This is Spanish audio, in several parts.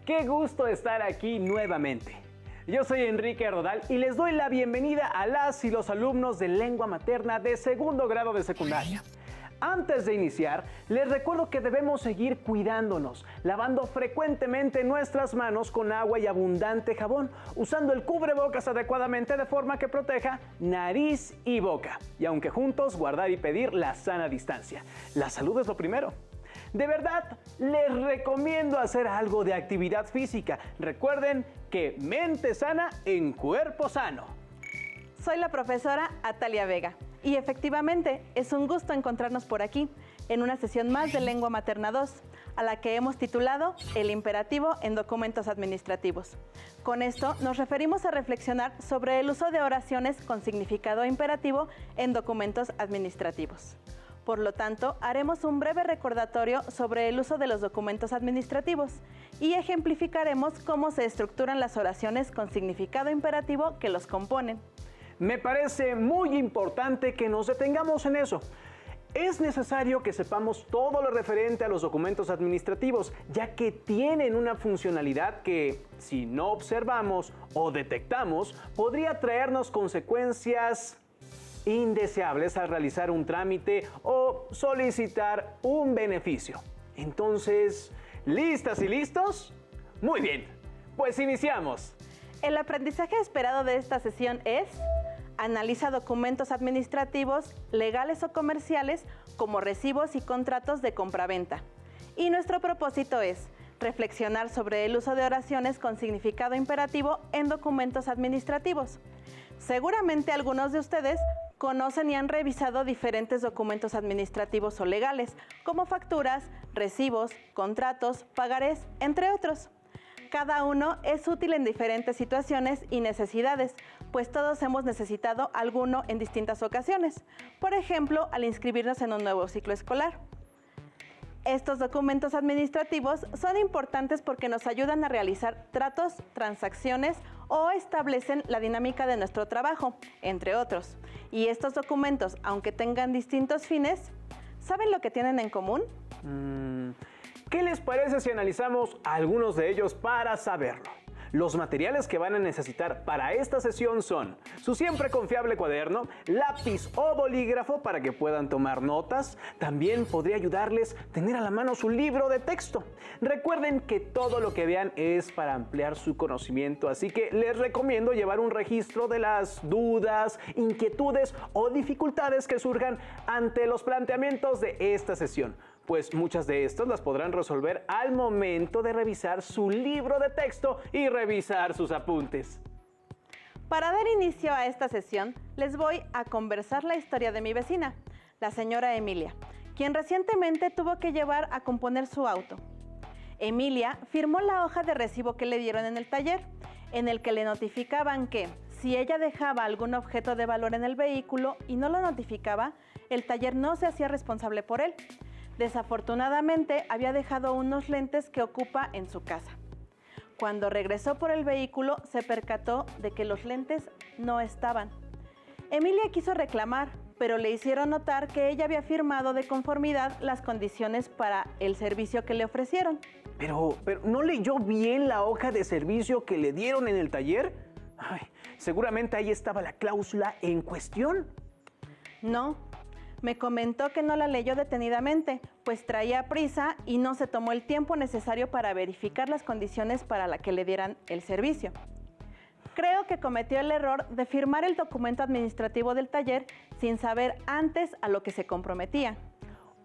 Qué gusto estar aquí nuevamente. Yo soy Enrique Rodal y les doy la bienvenida a las y los alumnos de lengua materna de segundo grado de secundaria. Antes de iniciar, les recuerdo que debemos seguir cuidándonos, lavando frecuentemente nuestras manos con agua y abundante jabón, usando el cubrebocas adecuadamente de forma que proteja nariz y boca. Y aunque juntos, guardar y pedir la sana distancia. La salud es lo primero. De verdad, les recomiendo hacer algo de actividad física. Recuerden que mente sana en cuerpo sano. Soy la profesora Atalia Vega y efectivamente es un gusto encontrarnos por aquí en una sesión más de Lengua Materna 2, a la que hemos titulado El imperativo en documentos administrativos. Con esto nos referimos a reflexionar sobre el uso de oraciones con significado imperativo en documentos administrativos. Por lo tanto, haremos un breve recordatorio sobre el uso de los documentos administrativos y ejemplificaremos cómo se estructuran las oraciones con significado imperativo que los componen. Me parece muy importante que nos detengamos en eso. Es necesario que sepamos todo lo referente a los documentos administrativos, ya que tienen una funcionalidad que, si no observamos o detectamos, podría traernos consecuencias indeseables al realizar un trámite o solicitar un beneficio. Entonces, ¿listas y listos? Muy bien, pues iniciamos. El aprendizaje esperado de esta sesión es: analiza documentos administrativos, legales o comerciales, como recibos y contratos de compraventa. Y nuestro propósito es reflexionar sobre el uso de oraciones con significado imperativo en documentos administrativos. Seguramente algunos de ustedes conocen y han revisado diferentes documentos administrativos o legales, como facturas, recibos, contratos, pagarés, entre otros. Cada uno es útil en diferentes situaciones y necesidades, pues todos hemos necesitado alguno en distintas ocasiones. Por ejemplo, al inscribirnos en un nuevo ciclo escolar. Estos documentos administrativos son importantes porque nos ayudan a realizar tratos, transacciones o establecen la dinámica de nuestro trabajo, entre otros. Y estos documentos, aunque tengan distintos fines, ¿saben lo que tienen en común? ¿Qué les parece si analizamos algunos de ellos para saberlo? Los materiales que van a necesitar para esta sesión son su siempre confiable cuaderno, lápiz o bolígrafo para que puedan tomar notas. También podría ayudarles tener a la mano su libro de texto. Recuerden que todo lo que vean es para ampliar su conocimiento, así que les recomiendo llevar un registro de las dudas, inquietudes o dificultades que surjan ante los planteamientos de esta sesión, pues muchas de estas las podrán resolver al momento de revisar su libro de texto y revisar sus apuntes. Para dar inicio a esta sesión, les voy a conversar la historia de mi vecina, la señora Emilia, quien recientemente tuvo que llevar a componer su auto. Emilia firmó la hoja de recibo que le dieron en el taller, en el que le notificaban que, si ella dejaba algún objeto de valor en el vehículo y no lo notificaba, el taller no se hacía responsable por él. Desafortunadamente, había dejado unos lentes que ocupa en su casa. Cuando regresó por el vehículo, se percató de que los lentes no estaban. Emilia quiso reclamar, pero le hicieron notar que ella había firmado de conformidad las condiciones para el servicio que le ofrecieron. Pero ¿no leyó bien la hoja de servicio que le dieron en el taller? Ay, seguramente ahí estaba la cláusula en cuestión. No. Me comentó que no la leyó detenidamente, pues traía prisa y no se tomó el tiempo necesario para verificar las condiciones para la que le dieran el servicio. Creo que cometió el error de firmar el documento administrativo del taller sin saber antes a lo que se comprometía.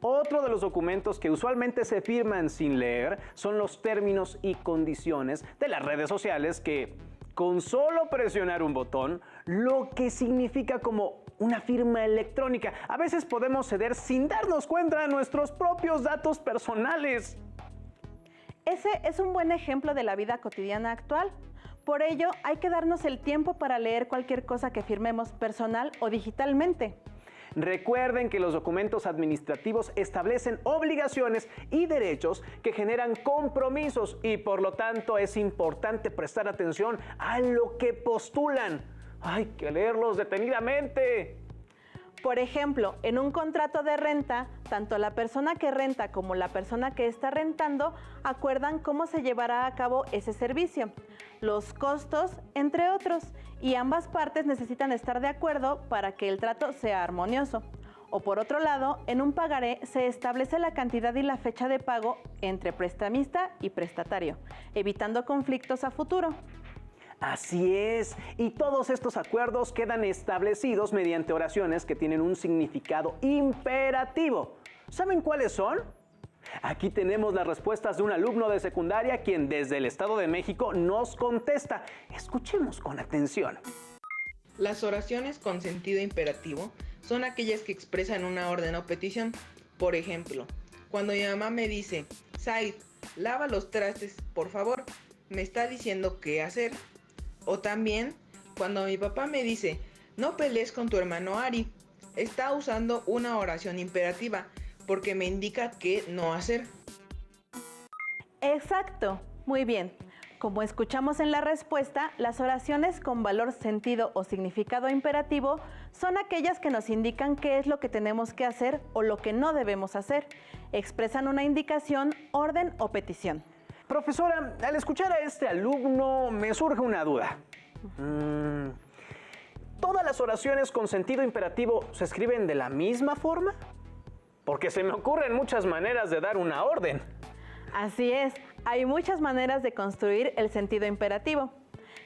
Otro de los documentos que usualmente se firman sin leer son los términos y condiciones de las redes sociales que, con solo presionar un botón, lo que significa como una firma electrónica, a veces podemos ceder sin darnos cuenta de nuestros propios datos personales. Ese es un buen ejemplo de la vida cotidiana actual. Por ello, hay que darnos el tiempo para leer cualquier cosa que firmemos personal o digitalmente. Recuerden que los documentos administrativos establecen obligaciones y derechos que generan compromisos y por lo tanto es importante prestar atención a lo que postulan. Hay que leerlos detenidamente. Por ejemplo, en un contrato de renta, tanto la persona que renta como la persona que está rentando acuerdan cómo se llevará a cabo ese servicio, los costos, entre otros, y ambas partes necesitan estar de acuerdo para que el trato sea armonioso. O por otro lado, en un pagaré se establece la cantidad y la fecha de pago entre prestamista y prestatario, evitando conflictos a futuro. Así es, y todos estos acuerdos quedan establecidos mediante oraciones que tienen un significado imperativo. ¿Saben cuáles son? Aquí tenemos las respuestas de un alumno de secundaria quien desde el Estado de México nos contesta. Escuchemos con atención. Las oraciones con sentido imperativo son aquellas que expresan una orden o petición. Por ejemplo, cuando mi mamá me dice, Said, lava los trastes, por favor, me está diciendo qué hacer. O también, cuando mi papá me dice, no pelees con tu hermano Ari, está usando una oración imperativa porque me indica qué no hacer. Exacto, muy bien. Como escuchamos en la respuesta, las oraciones con valor, sentido o significado imperativo son aquellas que nos indican qué es lo que tenemos que hacer o lo que no debemos hacer. Expresan una indicación, orden o petición. Profesora, al escuchar a este alumno me surge una duda. ¿Todas las oraciones con sentido imperativo se escriben de la misma forma? Porque se me ocurren muchas maneras de dar una orden. Así es, hay muchas maneras de construir el sentido imperativo.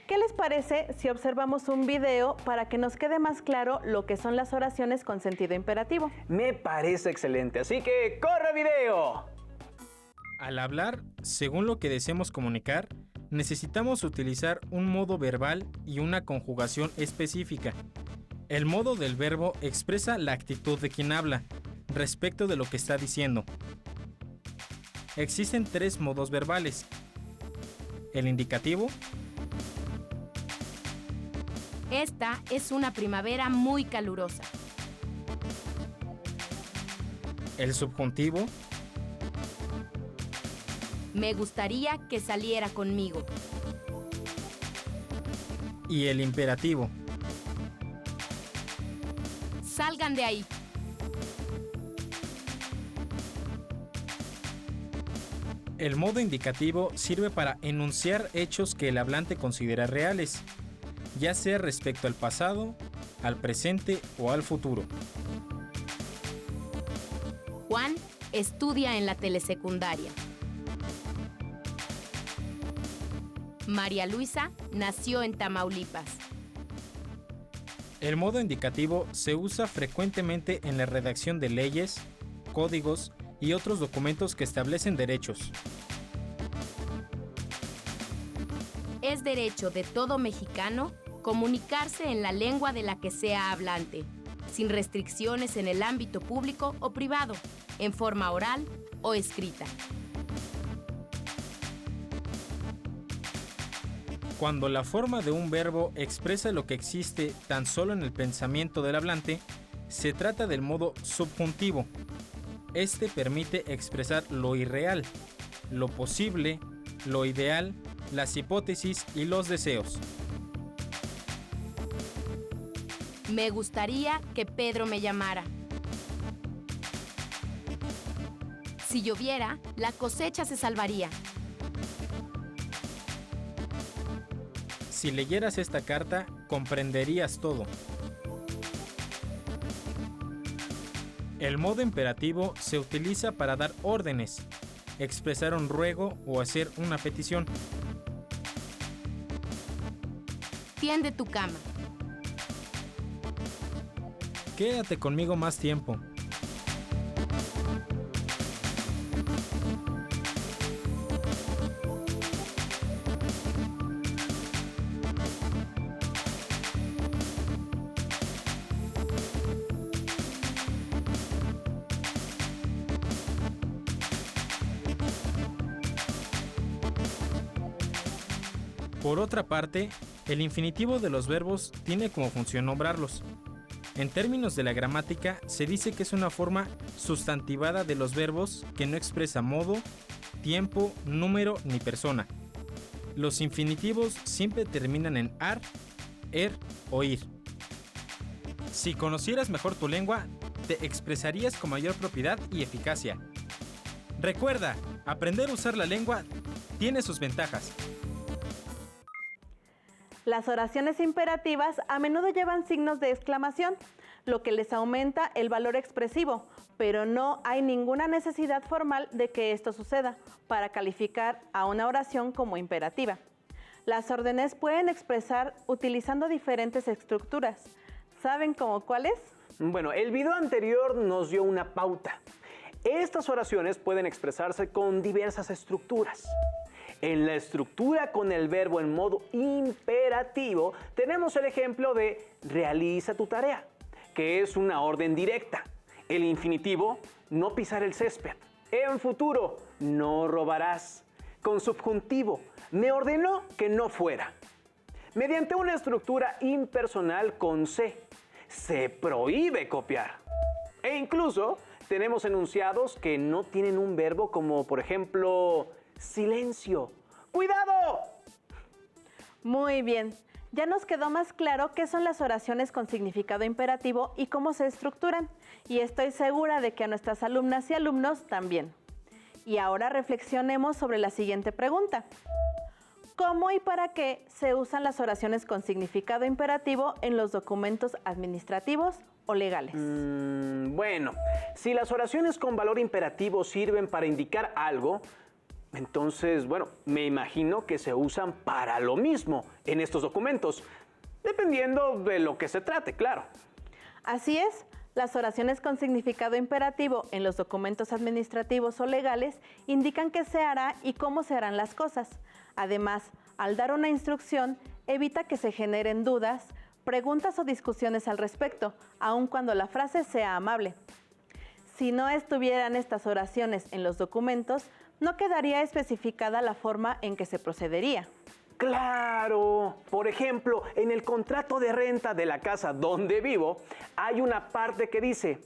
¿Qué les parece si observamos un video para que nos quede más claro lo que son las oraciones con sentido imperativo? Me parece excelente, así que ¡corre video! Al hablar, según lo que deseemos comunicar, necesitamos utilizar un modo verbal y una conjugación específica. El modo del verbo expresa la actitud de quien habla respecto de lo que está diciendo. Existen 3 modos verbales: el indicativo. Esta es una primavera muy calurosa. El subjuntivo. Me gustaría que saliera conmigo. Y el imperativo. Salgan de ahí. El modo indicativo sirve para enunciar hechos que el hablante considera reales, ya sea respecto al pasado, al presente o al futuro. Juan estudia en la telesecundaria. María Luisa nació en Tamaulipas. El modo indicativo se usa frecuentemente en la redacción de leyes, códigos y otros documentos que establecen derechos. Es derecho de todo mexicano comunicarse en la lengua de la que sea hablante, sin restricciones en el ámbito público o privado, en forma oral o escrita. Cuando la forma de un verbo expresa lo que existe tan solo en el pensamiento del hablante, se trata del modo subjuntivo. Este permite expresar lo irreal, lo posible, lo ideal, las hipótesis y los deseos. Me gustaría que Pedro me llamara. Si lloviera, la cosecha se salvaría. Si leyeras esta carta, comprenderías todo. El modo imperativo se utiliza para dar órdenes, expresar un ruego o hacer una petición. Tiende tu cama. Quédate conmigo más tiempo. Por otra parte, el infinitivo de los verbos tiene como función nombrarlos. En términos de la gramática, se dice que es una forma sustantivada de los verbos que no expresa modo, tiempo, número ni persona. Los infinitivos siempre terminan en ar, er o ir. Si conocieras mejor tu lengua, te expresarías con mayor propiedad y eficacia. Recuerda, aprender a usar la lengua tiene sus ventajas. Las oraciones imperativas a menudo llevan signos de exclamación, lo que les aumenta el valor expresivo, pero no hay ninguna necesidad formal de que esto suceda para calificar a una oración como imperativa. Las órdenes pueden expresar utilizando diferentes estructuras. ¿Saben cómo cuáles? Bueno, el video anterior nos dio una pauta. Estas oraciones pueden expresarse con diversas estructuras. En la estructura con el verbo en modo imperativo, tenemos el ejemplo de realiza tu tarea, que es una orden directa. El infinitivo, no pisar el césped. En futuro, no robarás. Con subjuntivo, me ordenó que no fuera. Mediante una estructura impersonal con se prohíbe copiar. E incluso tenemos enunciados que no tienen un verbo como, por ejemplo, silencio. ¡Cuidado! Muy bien, ya nos quedó más claro qué son las oraciones con significado imperativo y cómo se estructuran. Y estoy segura de que a nuestras alumnas y alumnos también. Y ahora reflexionemos sobre la siguiente pregunta. ¿Cómo y para qué se usan las oraciones con significado imperativo en los documentos administrativos o legales? Bueno, si las oraciones con valor imperativo sirven para indicar algo, entonces, bueno, me imagino que se usan para lo mismo en estos documentos, dependiendo de lo que se trate, claro. Así es, las oraciones con significado imperativo en los documentos administrativos o legales indican qué se hará y cómo se harán las cosas. Además, al dar una instrucción, evita que se generen dudas, preguntas o discusiones al respecto, aun cuando la frase sea amable. Si no estuvieran estas oraciones en los documentos, no quedaría especificada la forma en que se procedería. ¡Claro! Por ejemplo, en el contrato de renta de la casa donde vivo, hay una parte que dice: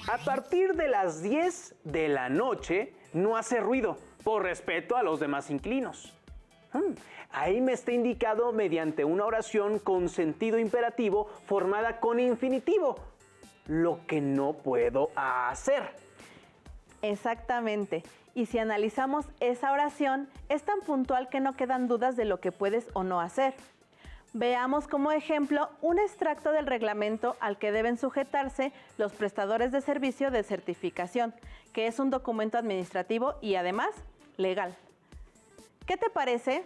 a partir de las 10 de la noche no hace ruido, por respeto a los demás inquilinos. Ahí me está indicado mediante una oración con sentido imperativo formada con infinitivo, lo que no puedo hacer. Exactamente. Y si analizamos esa oración, es tan puntual que no quedan dudas de lo que puedes o no hacer. Veamos como ejemplo un extracto del reglamento al que deben sujetarse los prestadores de servicio de certificación, que es un documento administrativo y además legal. ¿Qué te parece?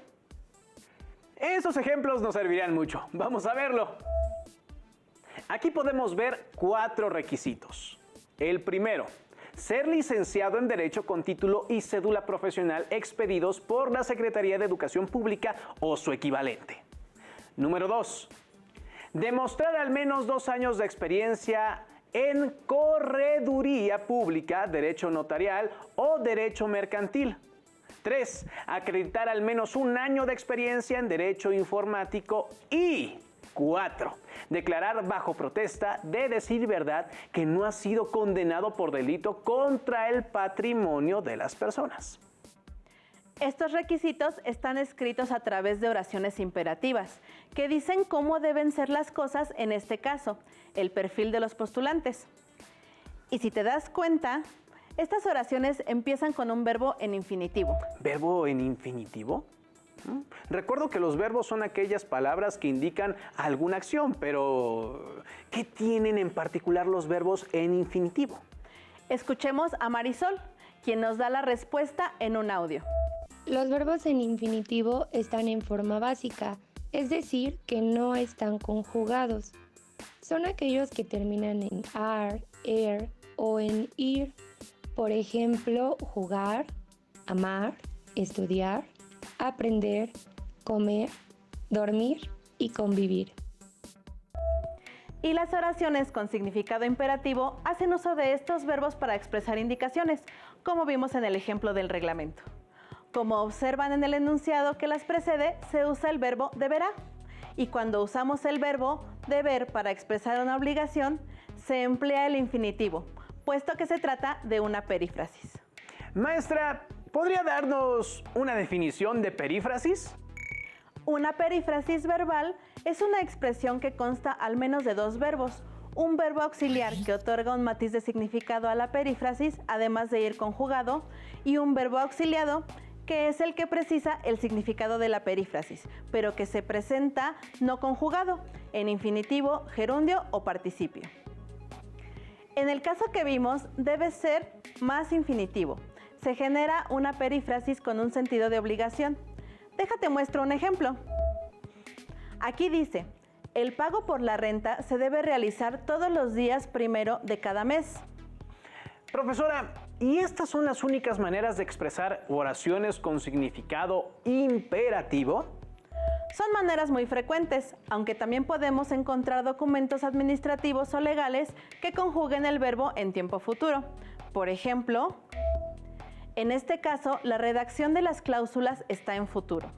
Esos ejemplos nos servirán mucho. Vamos a verlo. Aquí podemos ver 4 requisitos. El primero: ser licenciado en Derecho con título y cédula profesional expedidos por la Secretaría de Educación Pública o su equivalente. Número 2. Demostrar al menos 2 años de experiencia en correduría pública, derecho notarial o derecho mercantil. 3. Acreditar al menos 1 año de experiencia en derecho informático. Y 4. Declarar bajo protesta de decir verdad que no ha sido condenado por delito contra el patrimonio de las personas. Estos requisitos están escritos a través de oraciones imperativas, que dicen cómo deben ser las cosas en este caso, el perfil de los postulantes. Y si te das cuenta, estas oraciones empiezan con un verbo en infinitivo. ¿Verbo en infinitivo? Recuerdo que los verbos son aquellas palabras que indican alguna acción, pero ¿qué tienen en particular los verbos en infinitivo? Escuchemos a Marisol, quien nos da la respuesta en un audio. Los verbos en infinitivo están en forma básica, es decir, que no están conjugados. Son aquellos que terminan en ar, er o en ir. Por ejemplo, jugar, amar, estudiar, aprender, comer, dormir y convivir. Y las oraciones con significado imperativo hacen uso de estos verbos para expresar indicaciones, como vimos en el ejemplo del reglamento. Como observan en el enunciado que las precede, se usa el verbo deberá. Y cuando usamos el verbo deber para expresar una obligación, se emplea el infinitivo, puesto que se trata de una perífrasis. Maestra, ¿podría darnos una definición de perífrasis? Una perífrasis verbal es una expresión que consta al menos de 2 verbos, un verbo auxiliar que otorga un matiz de significado a la perífrasis, además de ir conjugado, y un verbo auxiliado, que es el que precisa el significado de la perífrasis, pero que se presenta no conjugado, en infinitivo, gerundio o participio. En el caso que vimos, debe ser más infinitivo. Se genera una perífrasis con un sentido de obligación. Déjate muestro un ejemplo. Aquí dice, el pago por la renta se debe realizar todos los días primero de cada mes. Profesora, ¿y estas son las únicas maneras de expresar oraciones con significado imperativo? Son maneras muy frecuentes, aunque también podemos encontrar documentos administrativos o legales que conjuguen el verbo en tiempo futuro. Por ejemplo, en este caso, la redacción de las cláusulas está en futuro.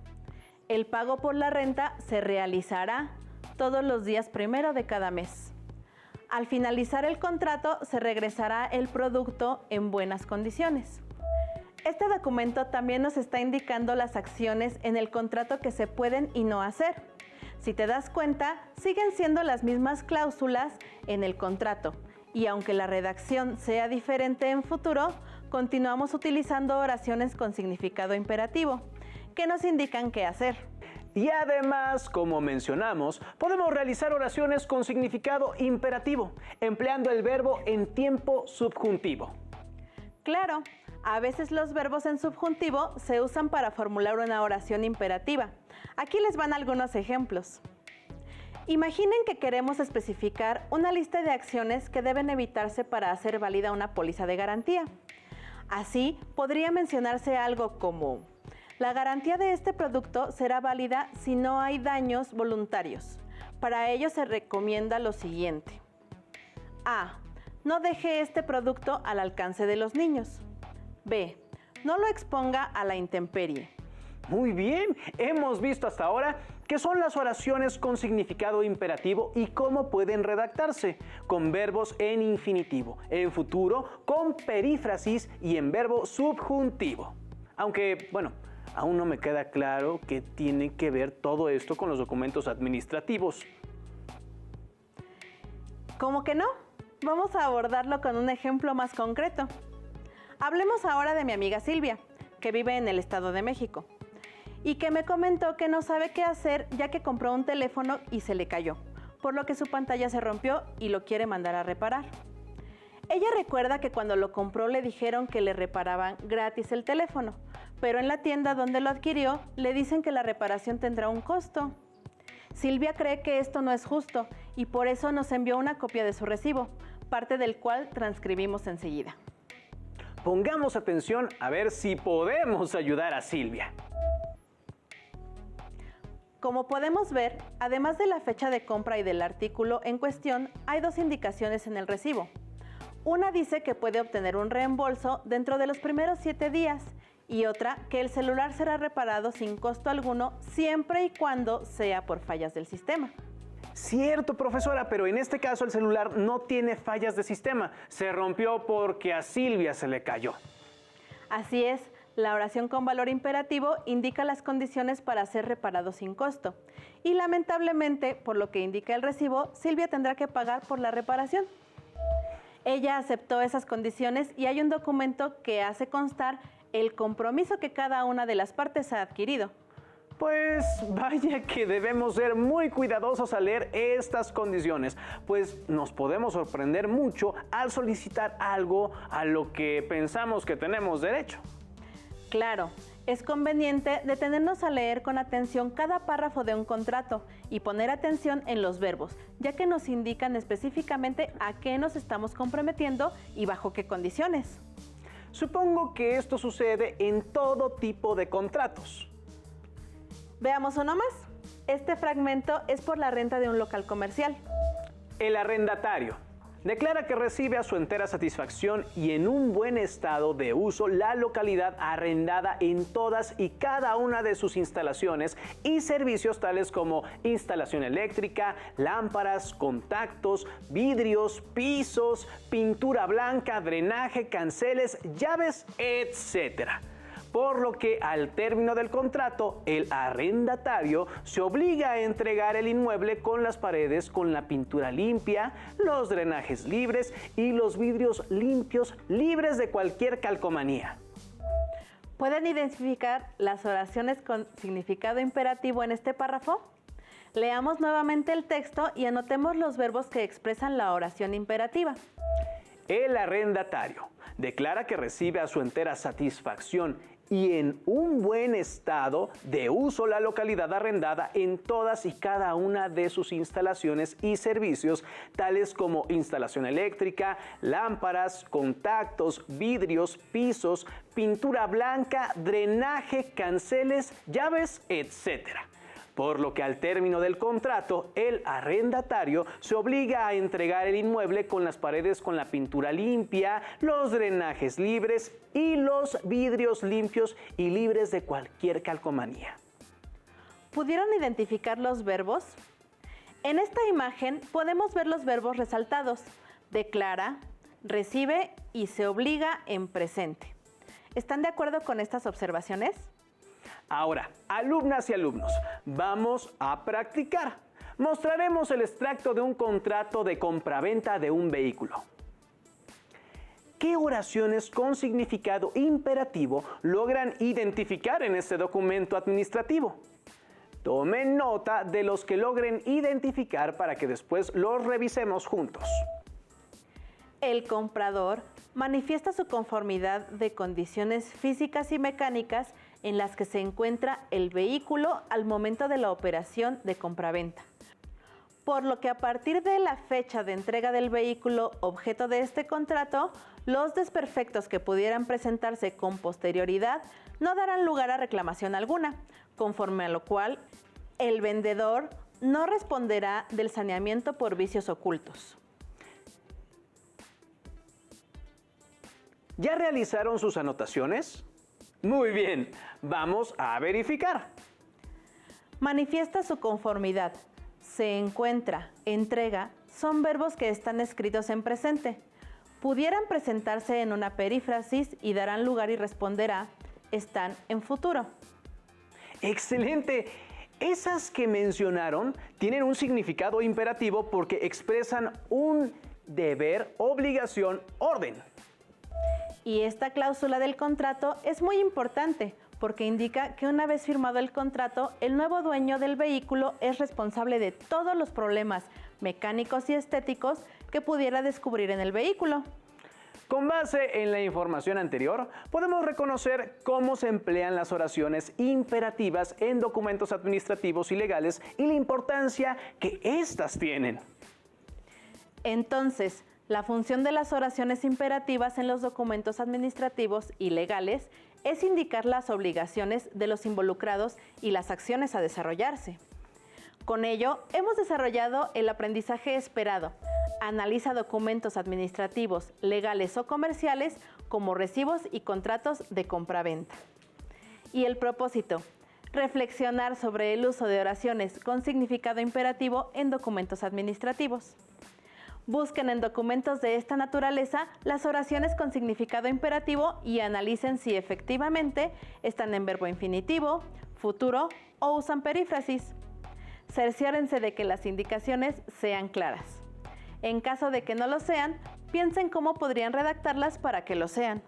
El pago por la renta se realizará todos los días primero de cada mes. Al finalizar el contrato, se regresará el producto en buenas condiciones. Este documento también nos está indicando las acciones en el contrato que se pueden y no hacer. Si te das cuenta, siguen siendo las mismas cláusulas en el contrato, y aunque la redacción sea diferente en futuro, continuamos utilizando oraciones con significado imperativo, que nos indican qué hacer. Y además, como mencionamos, podemos realizar oraciones con significado imperativo, empleando el verbo en tiempo subjuntivo. Claro, a veces los verbos en subjuntivo se usan para formular una oración imperativa. Aquí les van algunos ejemplos. Imaginen que queremos especificar una lista de acciones que deben evitarse para hacer válida una póliza de garantía. Así, podría mencionarse algo como: la garantía de este producto será válida si no hay daños voluntarios. Para ello se recomienda lo siguiente. A. No deje este producto al alcance de los niños. B. No lo exponga a la intemperie. Muy bien, hemos visto hasta ahora qué son las oraciones con significado imperativo y cómo pueden redactarse, con verbos en infinitivo, en futuro, con perífrasis y en verbo subjuntivo. Aunque, bueno, aún no me queda claro qué tiene que ver todo esto con los documentos administrativos. ¿Cómo que no? Vamos a abordarlo con un ejemplo más concreto. Hablemos ahora de mi amiga Silvia, que vive en el Estado de México, y que me comentó que no sabe qué hacer ya que compró un teléfono y se le cayó, por lo que su pantalla se rompió y lo quiere mandar a reparar. Ella recuerda que cuando lo compró le dijeron que le reparaban gratis el teléfono, pero en la tienda donde lo adquirió le dicen que la reparación tendrá un costo. Silvia cree que esto no es justo y por eso nos envió una copia de su recibo, parte del cual transcribimos enseguida. Pongamos atención a ver si podemos ayudar a Silvia. Como podemos ver, además de la fecha de compra y del artículo en cuestión, hay dos indicaciones en el recibo. Una dice que puede obtener un reembolso dentro de los primeros 7 días y otra que el celular será reparado sin costo alguno siempre y cuando sea por fallas del sistema. Cierto, profesora, pero en este caso el celular no tiene fallas de sistema. Se rompió porque a Silvia se le cayó. Así es, la oración con valor imperativo indica las condiciones para ser reparado sin costo. Y lamentablemente, por lo que indica el recibo, Silvia tendrá que pagar por la reparación. Ella aceptó esas condiciones y hay un documento que hace constar el compromiso que cada una de las partes ha adquirido. Pues vaya que debemos ser muy cuidadosos al leer estas condiciones, pues nos podemos sorprender mucho al solicitar algo a lo que pensamos que tenemos derecho. Claro, es conveniente detenernos a leer con atención cada párrafo de un contrato y poner atención en los verbos, ya que nos indican específicamente a qué nos estamos comprometiendo y bajo qué condiciones. Supongo que esto sucede en todo tipo de contratos. Veamos uno más. Este fragmento es por la renta de un local comercial. El arrendatario declara que recibe a su entera satisfacción y en un buen estado de uso la localidad arrendada en todas y cada una de sus instalaciones y servicios tales como instalación eléctrica, lámparas, contactos, vidrios, pisos, pintura blanca, drenaje, canceles, llaves, etc. por lo que al término del contrato, el arrendatario se obliga a entregar el inmueble con las paredes con la pintura limpia, los drenajes libres y los vidrios limpios, libres de cualquier calcomanía. ¿Pueden identificar las oraciones con significado imperativo en este párrafo? Leamos nuevamente el texto y anotemos los verbos que expresan la oración imperativa. El arrendatario declara que recibe a su entera satisfacción y en un buen estado de uso la localidad arrendada en todas y cada una de sus instalaciones y servicios, tales como instalación eléctrica, lámparas, contactos, vidrios, pisos, pintura blanca, drenaje, canceles, llaves, etc. Por lo que al término del contrato, el arrendatario se obliga a entregar el inmueble con las paredes con la pintura limpia, los drenajes libres y los vidrios limpios y libres de cualquier calcomanía. ¿Pudieron identificar los verbos? En esta imagen podemos ver los verbos resaltados: declara, recibe y se obliga en presente. ¿Están de acuerdo con estas observaciones? Ahora, alumnas y alumnos, vamos a practicar. Mostraremos el extracto de un contrato de compraventa de un vehículo. ¿Qué oraciones con significado imperativo logran identificar en este documento administrativo? Tomen nota de los que logren identificar para que después los revisemos juntos. El comprador manifiesta su conformidad de condiciones físicas y mecánicas en las que se encuentra el vehículo al momento de la operación de compraventa. Por lo que a partir de la fecha de entrega del vehículo objeto de este contrato, los desperfectos que pudieran presentarse con posterioridad no darán lugar a reclamación alguna, conforme a lo cual el vendedor no responderá del saneamiento por vicios ocultos. ¿Ya realizaron sus anotaciones? Muy bien, vamos a verificar. Manifiesta su conformidad, se encuentra, entrega, son verbos que están escritos en presente. Pudieran presentarse en una perífrasis y darán lugar y responderá, están en futuro. ¡Excelente! Esas que mencionaron tienen un significado imperativo porque expresan un deber, obligación, orden. Y esta cláusula del contrato es muy importante porque indica que una vez firmado el contrato, el nuevo dueño del vehículo es responsable de todos los problemas mecánicos y estéticos que pudiera descubrir en el vehículo. Con base en la información anterior, podemos reconocer cómo se emplean las oraciones imperativas en documentos administrativos y legales y la importancia que éstas tienen. Entonces, la función de las oraciones imperativas en los documentos administrativos y legales es indicar las obligaciones de los involucrados y las acciones a desarrollarse. Con ello, hemos desarrollado el aprendizaje esperado. Analiza documentos administrativos, legales o comerciales como recibos y contratos de compraventa. Y el propósito: reflexionar sobre el uso de oraciones con significado imperativo en documentos administrativos. Busquen en documentos de esta naturaleza las oraciones con significado imperativo y analicen si efectivamente están en verbo infinitivo, futuro o usan perífrasis. Cerciórense de que las indicaciones sean claras. En caso de que no lo sean, piensen cómo podrían redactarlas para que lo sean.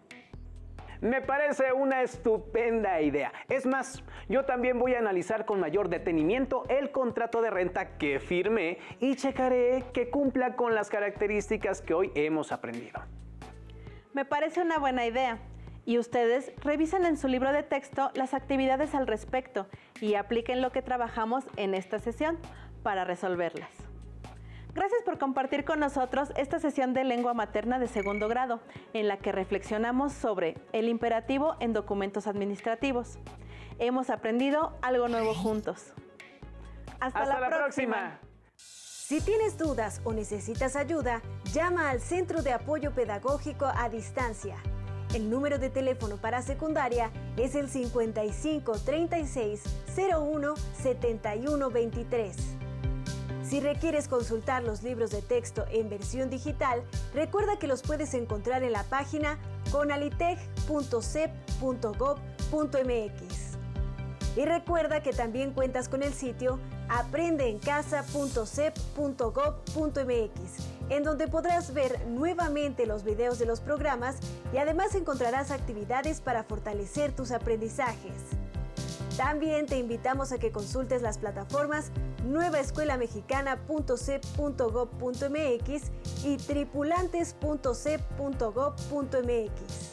Me parece una estupenda idea. Es más, yo también voy a analizar con mayor detenimiento el contrato de renta que firmé y checaré que cumpla con las características que hoy hemos aprendido. Me parece una buena idea. Y ustedes revisen en su libro de texto las actividades al respecto y apliquen lo que trabajamos en esta sesión para resolverlas. Gracias por compartir con nosotros esta sesión de lengua materna de segundo grado, en la que reflexionamos sobre el imperativo en documentos administrativos. Hemos aprendido algo nuevo juntos. ¡Hasta la próxima! Si tienes dudas o necesitas ayuda, llama al Centro de Apoyo Pedagógico a Distancia. El número de teléfono para secundaria es el 55 36 01 71 23. Si requieres consultar los libros de texto en versión digital, recuerda que los puedes encontrar en la página conalitech.cep.gov.mx. Y recuerda que también cuentas con el sitio aprendeencasa.cep.gov.mx, en donde podrás ver nuevamente los videos de los programas y además encontrarás actividades para fortalecer tus aprendizajes. También te invitamos a que consultes las plataformas nuevaescuelamexicana.cep.gov.mx y tripulantes.cep.gov.mx.